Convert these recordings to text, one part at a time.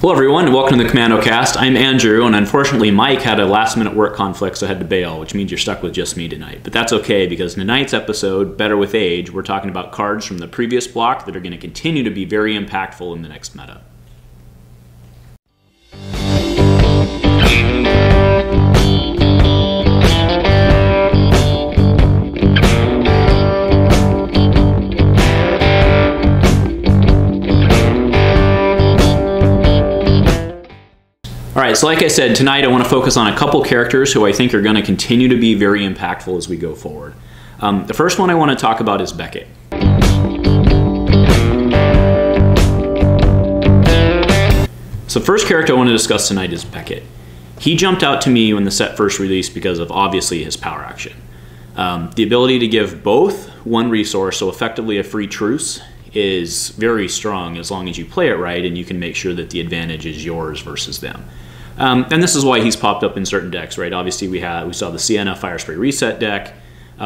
Hello everyone, and welcome to the Commando cast. I'm Andrew, and unfortunately Mike had a last-minute work conflict, so I had to bail, which means you're stuck with just me tonight. But that's okay, because in tonight's episode, Better with Age, we're talking about cards from the previous block that are going to continue to be very impactful in the next meta. Alright, so like I said, tonight I want to focus on a couple characters who I think are going to continue to be very impactful as we go forward. The first one I want to talk about is Beckett. So the first character I want to discuss tonight is Beckett. He jumped out to me when the set first released because of obviously his power action. The ability to give both one resource, so effectively a free truce, is very strong as long as you play it right and you can make sure that the advantage is yours versus them. And this is why he's popped up in certain decks, right? Obviously we saw the Sienna Fire Spray Reset deck,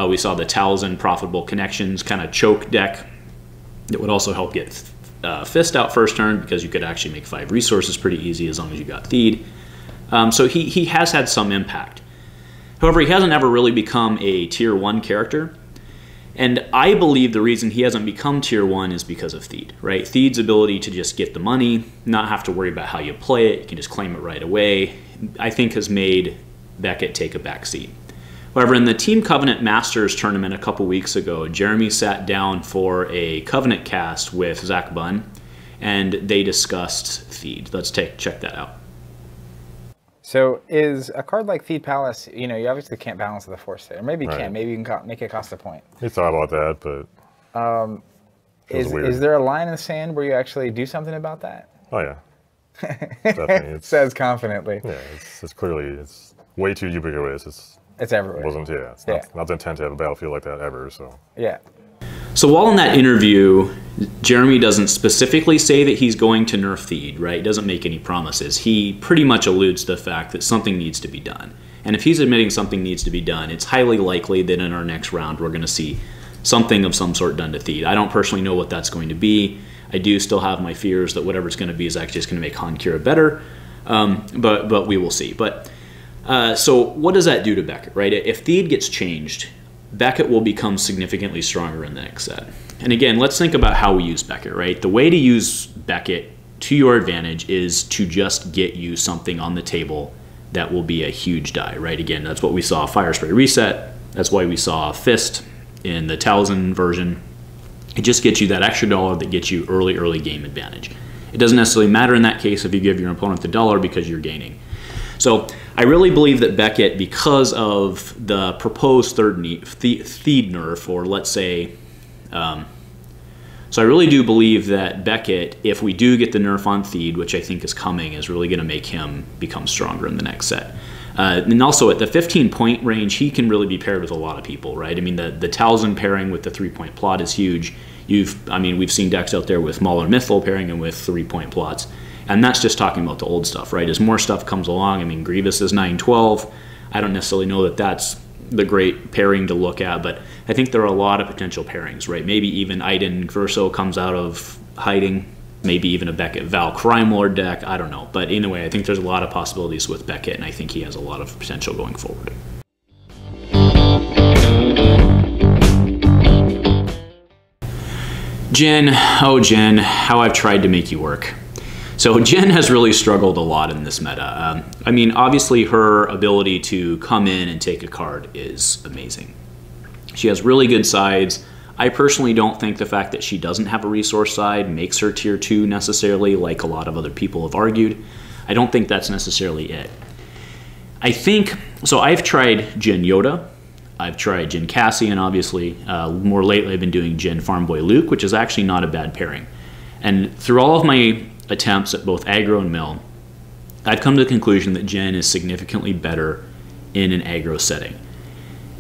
we saw the Talzin Profitable Connections kind of choke deck that would also help get Fist out first turn because you could actually make 5 resources pretty easy as long as you got Theed. So he has had some impact. However, he hasn't ever really become a tier 1 character. And I believe the reason he hasn't become tier 1 is because of Theed, right? Theed's ability to just get the money, not have to worry about how you play it, you can just claim it right away, I think has made Beckett take a back seat. However, in the Team Covenant Masters tournament a couple weeks ago, Jeremy sat down for a Covenant cast with Zach Bunn, and they discussed Theed. Let's check that out. So is a card like Theed Palace, you know, you obviously can't balance the Force state. Or maybe you can, maybe you can make it cost a point. We thought about that, but is there a line in the sand where you actually do something about that? Oh yeah, definitely. It says confidently. Yeah, it's clearly, it's way too ubiquitous. It's everywhere. It's not the intent to have a battlefield like that ever, so. Yeah. So while in that interview, Jeremy doesn't specifically say that he's going to nerf Theed, right? He doesn't make any promises. He pretty much alludes to the fact that something needs to be done. And if he's admitting something needs to be done, it's highly likely that in our next round we're going to see something of some sort done to Theed. I don't personally know what that's going to be. I do still have my fears that whatever it's going to be is actually just going to make Hankira better, but we will see. But so what does that do to Beckett, right? If Theed gets changed, Beckett will become significantly stronger in the next set. And again, let's think about how we use Beckett, right? The way to use Beckett to your advantage is to just get you something on the table that will be a huge die, right? Again, that's what we saw Fire Spray Reset. That's why we saw Fist in the Talzin version. It just gets you that extra dollar that gets you early game advantage. It doesn't necessarily matter in that case if you give your opponent the dollar because you're gaining. So I really believe that Beckett, because of the proposed Theed nerf, or let's say, so I really do believe that Beckett, if we do get the nerf on Theed, which I think is coming, is really going to make him become stronger in the next set. And also at the 15-point range, he can really be paired with a lot of people, right? I mean, the Talzin pairing with the 3-point plot is huge. We've seen decks out there with Maul or Mythal pairing him with 3-point plots. And that's just talking about the old stuff, right? As more stuff comes along, I mean, Grievous is 9/12. I don't necessarily know that that's the great pairing to look at, but I think there are a lot of potential pairings, right? Maybe even Jyn Erso comes out of hiding. Maybe even a Beckett Val Crime Lord deck. I don't know. But anyway, I think there's a lot of possibilities with Beckett, and I think he has a lot of potential going forward. Jyn, oh Jyn, how I've tried to make you work. So Jyn has really struggled a lot in this meta. I mean, obviously her ability to come in and take a card is amazing. She has really good sides. I personally don't think the fact that she doesn't have a resource side makes her tier 2 necessarily, like a lot of other people have argued. I don't think that's necessarily it. I think, so I've tried Jyn Yoda, I've tried Jyn Cassian, obviously. More lately I've been doing Jyn Farm Boy Luke, which is actually not a bad pairing. And through all of my attempts at both aggro and mill, I've come to the conclusion that Jyn is significantly better in an aggro setting.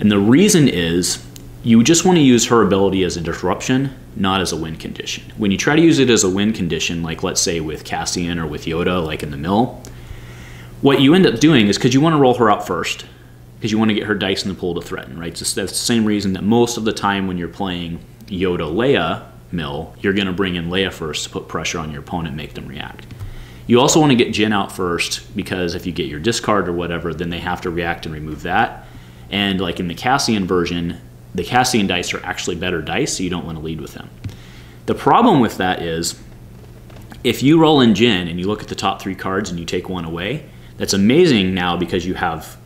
And the reason is, you just want to use her ability as a disruption, not as a win condition. When you try to use it as a win condition, like let's say with Cassian or with Yoda, like in the mill, what you end up doing is, because you want to roll her up first, because you want to get her dice in the pool to threaten, right? So that's the same reason that most of the time when you're playing Yoda Leia mill, you're going to bring in Leia first to put pressure on your opponent, make them react. You also want to get Jyn out first, because if you get your discard or whatever, then they have to react and remove that. And like in the Cassian version, the Cassian dice are actually better dice, so you don't want to lead with them. The problem with that is, if you roll in Jyn and you look at the top 3 cards and you take one away, that's amazing now because you have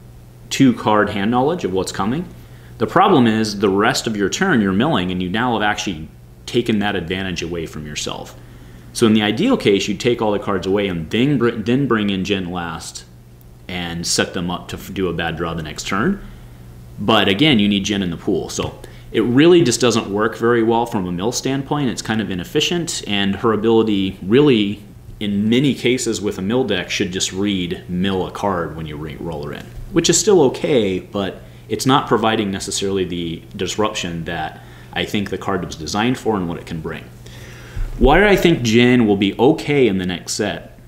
2 card hand knowledge of what's coming. The problem is the rest of your turn you're milling, and you now have actually taken that advantage away from yourself. So in the ideal case, you take all the cards away and then bring in Jyn last and set them up to do a bad draw the next turn. But again, you need Jyn in the pool. So it really just doesn't work very well from a mill standpoint. It's kind of inefficient, and her ability really, in many cases with a mill deck, should just read mill a card when you roll her in, which is still okay, but it's not providing necessarily the disruption that I think the card was designed for and what it can bring. Why I think Jyn will be okay in the next set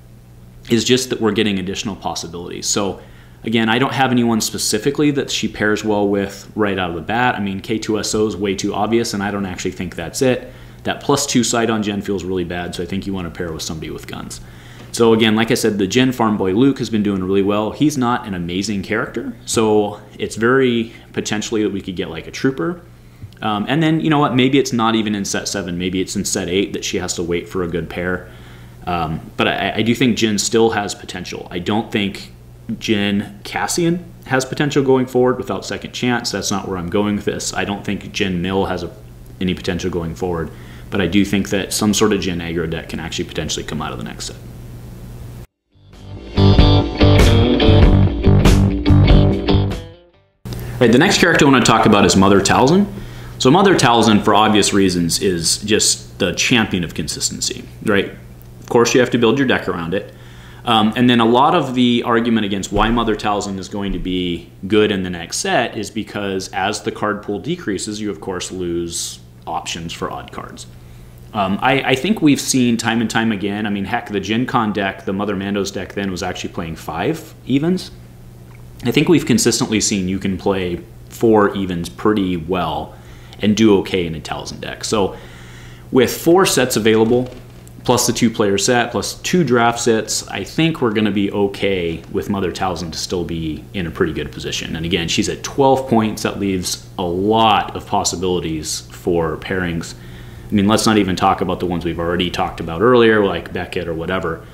is just that we're getting additional possibilities. So again, I don't have anyone specifically that she pairs well with right out of the bat. I mean, K2SO is way too obvious, and I don't actually think that's it. That +2 side on Jyn feels really bad, so I think you want to pair with somebody with guns. So again, like I said, the Jyn farm boy Luke has been doing really well. He's not an amazing character, so it's very potentially that we could get like a trooper. And then, you know what, maybe it's not even in set 7, maybe it's in set 8 that she has to wait for a good pair. But I do think Jyn still has potential. I don't think Jyn Cassian has potential going forward without second chance. That's not where I'm going with this. I don't think Jyn Mill has any potential going forward, but I do think that some sort of Jyn aggro deck can actually potentially come out of the next set. All right, the next character I want to talk about is Mother Talzin. So Mother Talzin, for obvious reasons, is just the champion of consistency, right? Of course, you have to build your deck around it. And then a lot of the argument against why Mother Talzin is going to be good in the next set is because as the card pool decreases, you of course lose options for odd cards. I think we've seen time and time again, I mean, heck, the Gen Con deck, the Mother Mando's deck then was actually playing 5 evens. I think we've consistently seen you can play 4 evens pretty well and do okay in a Talzin deck. So with 4 sets available, plus the 2-player set, plus 2 draft sets, I think we're going to be okay with Mother Talzin to still be in a pretty good position. And again, she's at 12 points. That leaves a lot of possibilities for pairings. I mean, let's not even talk about the ones we've already talked about earlier, like Beckett or whatever.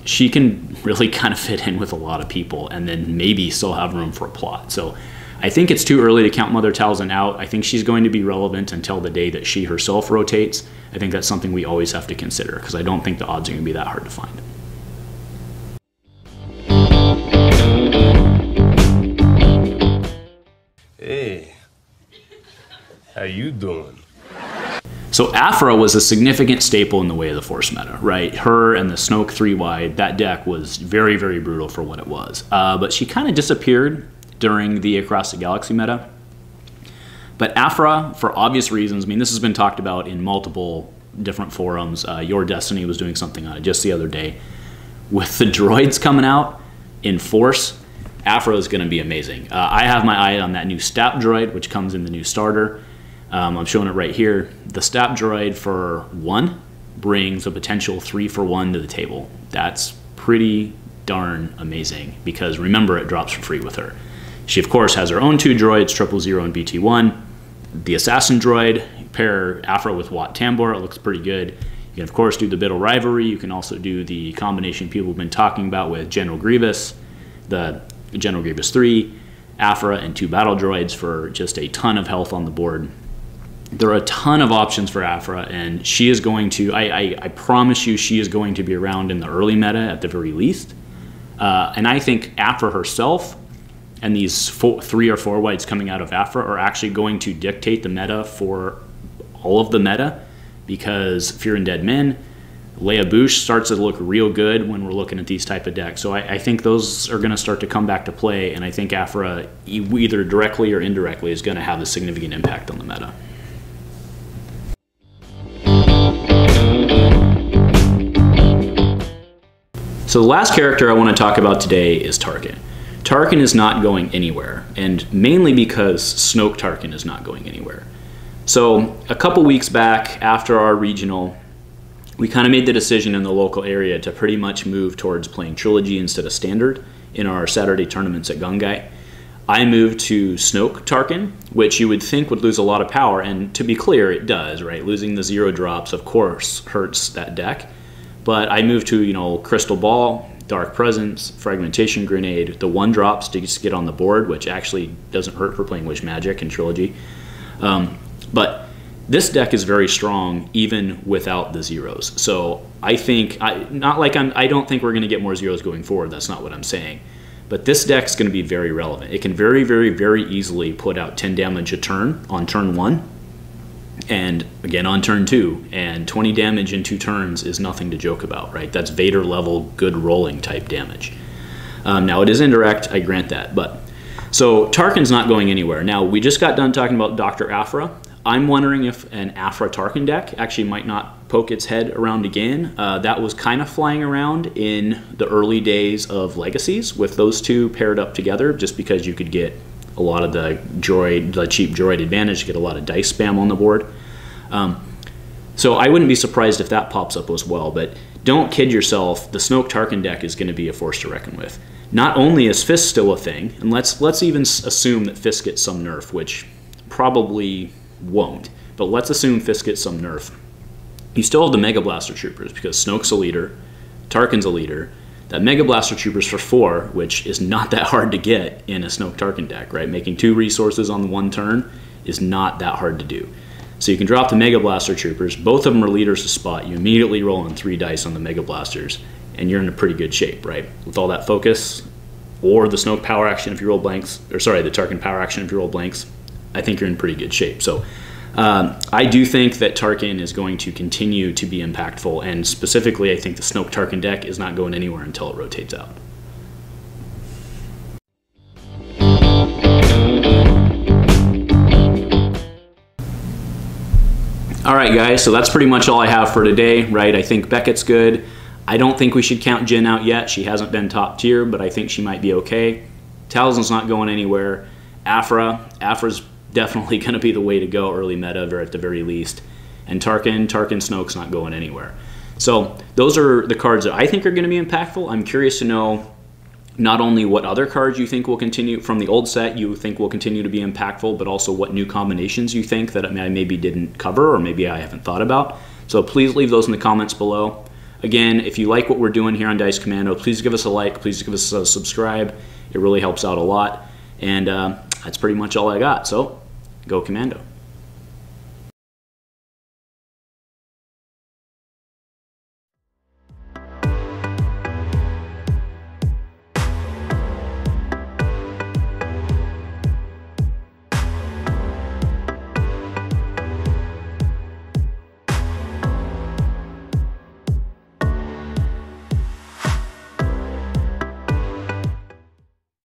She can really kind of fit in with a lot of people and then maybe still have room for a plot. So I think it's too early to count Mother Talzin out. I think she's going to be relevant until the day that she herself rotates. I think that's something we always have to consider because I don't think the odds are going to be that hard to find. Hey, how you doing? So Aphra was a significant staple in the way of the Force meta, right? Her and the Snoke 3-wide, that deck was very, very brutal for what it was. But she kind of disappeared during the Across the Galaxy meta. But Aphra, for obvious reasons, I mean, this has been talked about in multiple different forums. Your Destiny was doing something on it just the other day. With the droids coming out in Force, Aphra is going to be amazing. I have my eye on that new Stap droid, which comes in the new starter. I'm showing it right here. The Stap droid for 1 brings a potential 3-for-1 to the table. That's pretty darn amazing because remember, it drops for free with her. She, of course, has her own 2 droids, 000 and BT1. The Assassin droid, pair Aphra with Wat Tambor, it looks pretty good. You can, of course, do the Biddle Rivalry. You can also do the combination people have been talking about with General Grievous, the General Grievous 3, Aphra, and 2 battle droids for just a ton of health on the board. There are a ton of options for Aphra, and she is going to, I promise you, she is going to be around in the early meta at the very least. And I think Aphra herself and these 3 or 4 whites coming out of Aphra are actually going to dictate the meta for all of the meta because Fear and Dead Men, Leia Bouche starts to look real good when we're looking at these type of decks. So I think those are going to start to come back to play, and I think Aphra, either directly or indirectly, is going to have a significant impact on the meta. So the last character I want to talk about today is Tarkin. Tarkin is not going anywhere, and mainly because Snoke Tarkin is not going anywhere. So a couple weeks back, after our regional, we kind of made the decision in the local area to pretty much move towards playing Trilogy instead of Standard in our Saturday tournaments at Gungai. I moved to Snoke Tarkin, which you would think would lose a lot of power, and to be clear, it does, right? Losing the 0 drops, of course, hurts that deck. But I moved to, you know, Crystal Ball, Dark Presence, Fragmentation Grenade, the 1 drops to just get on the board, which actually doesn't hurt for playing Wish Magic and Trilogy. But this deck is very strong even without the 0s. So I think, I don't think we're going to get more 0s going forward. That's not what I'm saying. But this deck's going to be very relevant. It can very, very, very easily put out 10 damage a turn on turn 1. And again on turn 2. And 20 damage in 2 turns is nothing to joke about, right? That's Vader level, good rolling type damage. Now it is indirect, I grant that. But so Tarkin's not going anywhere. Now we just got done talking about Dr. Aphra. I'm wondering if an Aphra Tarkin deck actually might not poke its head around again. That was kind of flying around in the early days of Legacies with those two paired up together, just because you could get a lot of the cheap droid advantage, get a lot of dice spam on the board. So I wouldn't be surprised if that pops up as well, but don't kid yourself, the Snoke Tarkin deck is going to be a force to reckon with. Not only is Fisk still a thing, and let's even assume that Fisk gets some nerf, which probably won't, but let's assume Fisk gets some nerf. You still have the Mega Blaster Troopers, because Snoke's a leader, Tarkin's a leader. That Mega Blaster Troopers for 4, which is not that hard to get in a Snoke Tarkin deck, right? Making 2 resources on 1 turn is not that hard to do. So you can drop the Mega Blaster Troopers, both of them are leaders to spot, you immediately roll on 3 dice on the Mega Blasters, and you're in a pretty good shape, right? With all that focus, or the Snoke power action if you roll blanks, or sorry, the Tarkin power action if you roll blanks, I think you're in pretty good shape. So I do think that Tarkin is going to continue to be impactful, and specifically I think the Snoke Tarkin deck is not going anywhere until it rotates out. Alright guys, so that's pretty much all I have for today, right? I think Beckett's good. I don't think we should count Jyn out yet. She hasn't been top tier, but I think she might be okay. Talzin's not going anywhere. Aphra's definitely going to be the way to go early meta, or at the very least. And Tarkin Snoke's not going anywhere. So those are the cards that I think are going to be impactful. I'm curious to know not only what other cards you think will continue from the old set you think will continue to be impactful, but also what new combinations you think that I maybe didn't cover or maybe I haven't thought about. So please leave those in the comments below. Again, if you like what we're doing here on Dice Commando, please give us a like, please give us a subscribe. It really helps out a lot. And that's pretty much all I got. So, go Commando.